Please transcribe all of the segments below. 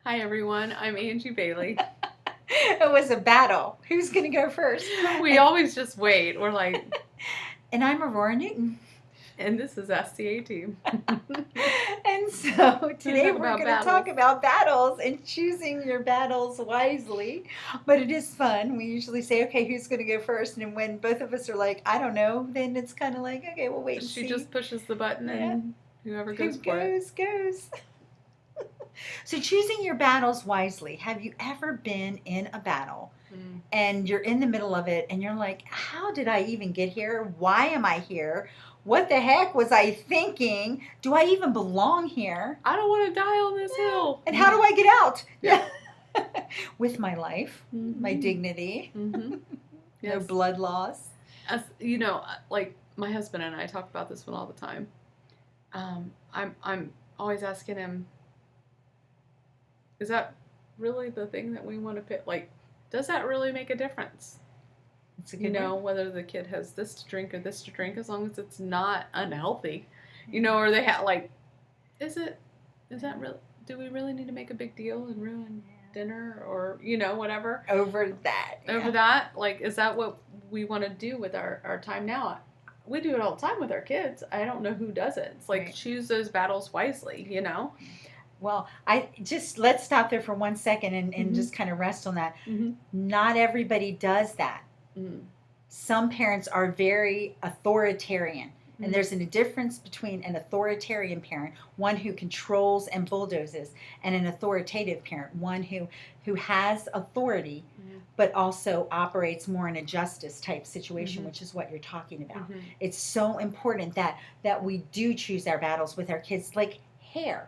Hi everyone, I'm Angie Bailey. It was a battle. Who's going to go first? We always just wait. We're like, And I'm Aurora Newton. and this is SCA team. And so today talk we're about going to talk about battles and choosing your battles wisely. But it is fun. We usually say, okay, who's going to go first? And when both of us are like, I don't know, then it's kind of like, okay, we'll wait and She see. just pushes the button and whoever goes Who for it. goes. So choosing your battles wisely. Have you ever been in a battle and you're in the middle of it and you're like, how did I even get here? Why am I here? What the heck was I thinking? Do I even belong here? I don't want to die on this hill. And how do I get out? Yeah. With my life, my dignity, Mm-hmm. no blood loss. As like my husband and I talk about this one all the time. I'm always asking him, is that really the thing that we want to pick? Like, does that really make a difference? It's a good Whether the kid has this to drink or this to drink, as long as it's not unhealthy, or they have like, is that real? Do we really need to make a big deal and ruin dinner or whatever over that? Over that, like, is that what we want to do with our time now? We do it all the time with our kids. I don't know who doesn't. It's like choose those battles wisely, Well, let's stop there for 1 second and just kind of rest on that. Not everybody does that. Some parents are very authoritarian. And there's a difference between an authoritarian parent, one who controls and bulldozes, and an authoritative parent, one who has authority, but also operates more in a justice type situation, which is what you're talking about. It's so important that we do choose our battles with our kids, like hair.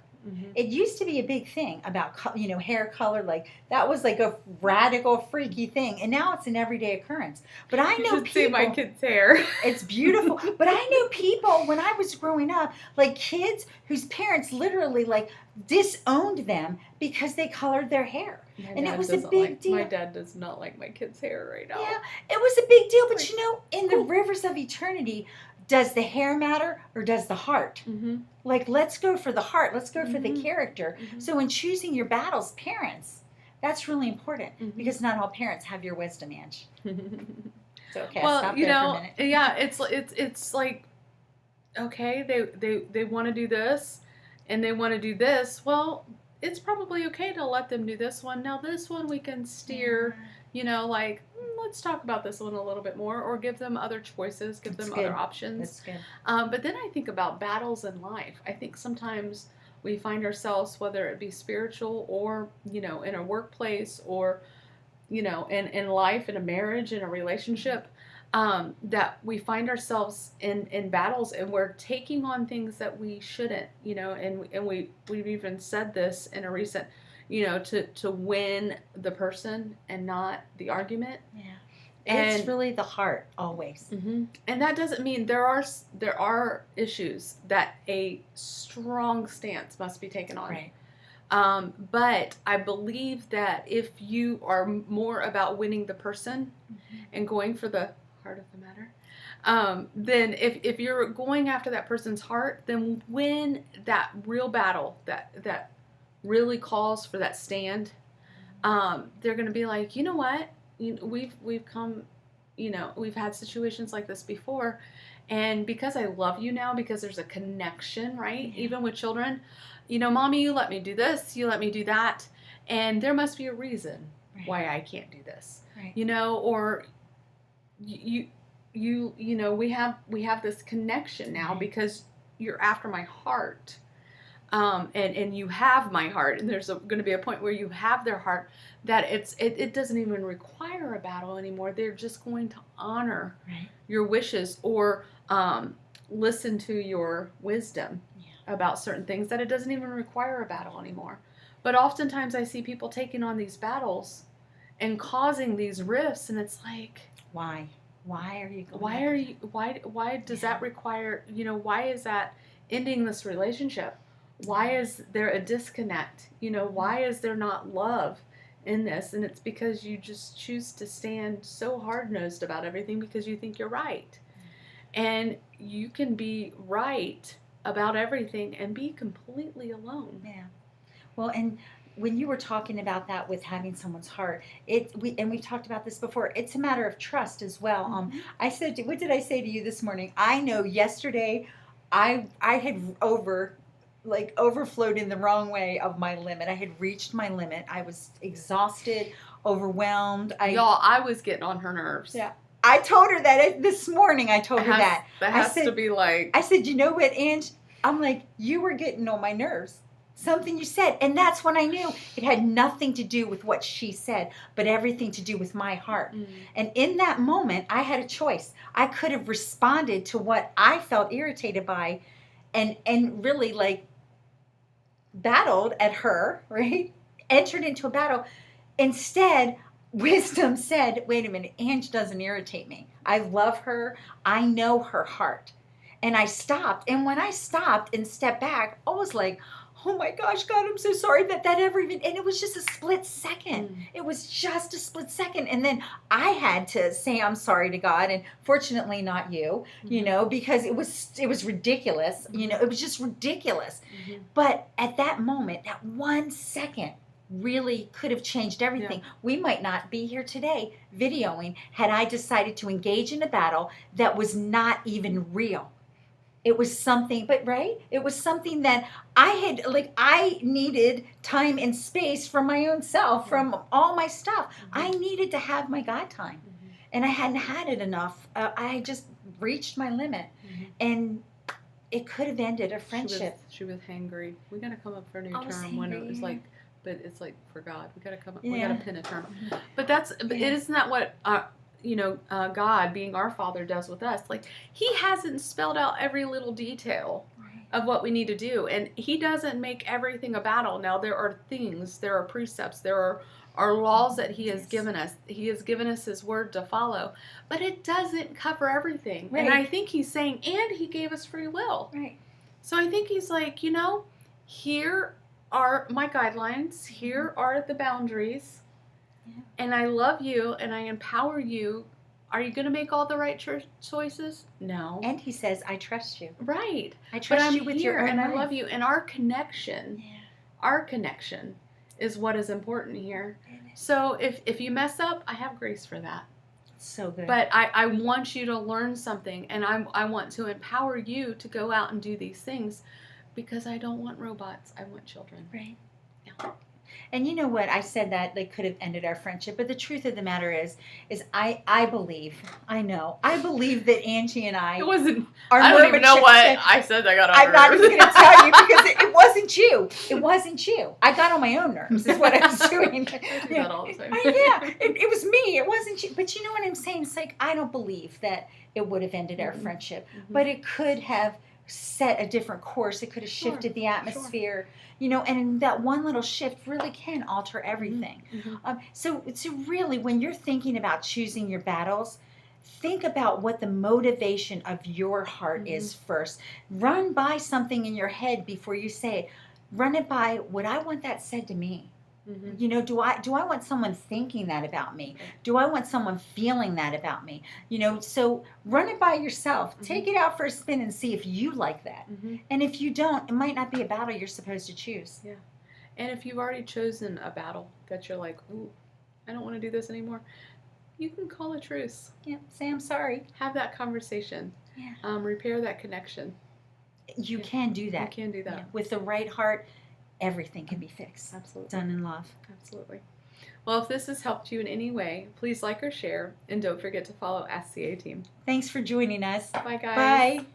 It used to be a big thing about hair color, like that was like a radical, freaky thing, and now it's an everyday occurrence. But I know people. See my kid's hair. It's beautiful. But I knew people when I was growing up, like kids whose parents literally like disowned them because they colored their hair, and it was a big deal. My dad does not like my kid's hair right now. Yeah, it was a big deal. But in the rivers of eternity, does the hair matter or does the heart? Like, let's go for the heart. Let's go for the character. So in choosing your battles, parents, that's really important because not all parents have your wisdom, Ange. So, okay, well, stop there for a minute. Yeah, it's like, okay, they want to do this and they want to do this. Well, it's probably okay to let them do this one. Now this one we can steer, like, let's talk about this one a little bit more, or give them other choices, give them other options. That's good. But then I think about battles in life. I think sometimes we find ourselves, whether it be spiritual or, in a workplace or, in life, in a marriage, in a relationship, that we find ourselves in battles and we're taking on things that we shouldn't, and we've even said this in a recent, to win the person and not the argument. Yeah. And it's really the heart always. And that doesn't mean there are issues that a strong stance must be taken on. Right. But I believe that if you are more about winning the person and going for the heart of the matter, then if you're going after that person's heart, then win that real battle that really calls for that stand. They're going to be like, you know what? We've come, we've had situations like this before, and because I love you now, because there's a connection, right? Yeah. Even with children, mommy, you let me do this, you let me do that, and there must be a reason why I can't do this, or we have this connection now because you're after my heart. And you have my heart, and there's going to be a point where you have their heart that it doesn't even require a battle anymore. They're just going to honor your wishes or listen to your wisdom about certain things, that it doesn't even require a battle anymore. But oftentimes I see people taking on these battles and causing these rifts, and it's like, why are you going why does that require, why is that ending this relationship? Why is there a disconnect? Why is there not love in this? And it's because you just choose to stand so hard-nosed about everything because you think you're right. And you can be right about everything and be completely alone. Yeah. Well, and when you were talking about that with having someone's heart, we've talked about this before. It's a matter of trust as well. I said, what did I say to you this morning? I know yesterday, I had overflowed in the wrong way of my limit. I had reached my limit. I was exhausted, overwhelmed. I was getting on her nerves. Yeah. I told her that this morning. I told her that. That has to be like. I said, you know what, Ange? I'm like, you were getting on my nerves. Something you said. And that's when I knew it had nothing to do with what she said, but everything to do with my heart. And in that moment, I had a choice. I could have responded to what I felt irritated by and really like battled at her, right? Entered into a battle. Instead, wisdom said, wait a minute, Ange doesn't irritate me. I love her. I know her heart. And I stopped. And when I stopped and stepped back, I was like, oh my gosh, God, I'm so sorry that ever even, and it was just a split second. It was just a split second. And then I had to say, I'm sorry to God. And fortunately not you, you know, because it was ridiculous. You know, it was just ridiculous. But at that moment, that 1 second, really could have changed everything. Yeah. We might not be here today videoing had I decided to engage in a battle that was not even real. It was something, but right? It was something that I needed time and space from my own self, from all my stuff. I needed to have my God time. And I hadn't had it enough. I just reached my limit. And it could have ended a friendship. She was hangry. We got to come up for a new term when it was like, but it's like for God. We got to come up. We got to pin a term. But isn't that what God, being our Father, does with us? Like, He hasn't spelled out every little detail of what we need to do, and He doesn't make everything a battle. Now, there are things, there are precepts, there are laws that He has given us. He has given us His word to follow, but it doesn't cover everything. Right. And I think He's saying, and He gave us free will. Right. So I think He's like, here are my guidelines. Here are the boundaries. Yeah. And I love you and I empower you. Are you going to make all the right choices? No. And He says, I trust you. Right. I trust you with your own and life. I love you. And our connection is what is important here. So if you mess up, I have grace for that. So good. But I want you to learn something, and I want to empower you to go out and do these things, because I don't want robots. I want children. Right. Yeah. And you know what? I said that they could have ended our friendship, but the truth of the matter is I believe that Angie and I I don't even know what I said. I got on I'm not even going to tell you because it wasn't you. It wasn't you. I got on my own nerves is what I was doing. That all the time. It was me. It wasn't you. But you know what I'm saying? It's like, I don't believe that it would have ended our friendship, but it could have set a different course. It could have shifted the atmosphere, and that one little shift really can alter everything. So really, when you're thinking about choosing your battles, think about what the motivation of your heart is first. Run by something in your head before you say it. Run it by, would I want that said to me? Do I want someone thinking that about me? Do I want someone feeling that about me? So run it by yourself. Take it out for a spin and see if you like that. And if you don't, it might not be a battle you're supposed to choose. Yeah. And if you've already chosen a battle that you're like, ooh, I don't want to do this anymore, you can call a truce. Yeah. Say, I'm sorry. Have that conversation. Yeah. Repair that connection. You can do that. You can do that. Yeah. With the right heart, everything can be fixed. Absolutely. Done in love. Absolutely. Well, if this has helped you in any way, please like or share, and don't forget to follow Ask CA Team. Thanks for joining us. Bye, guys. Bye.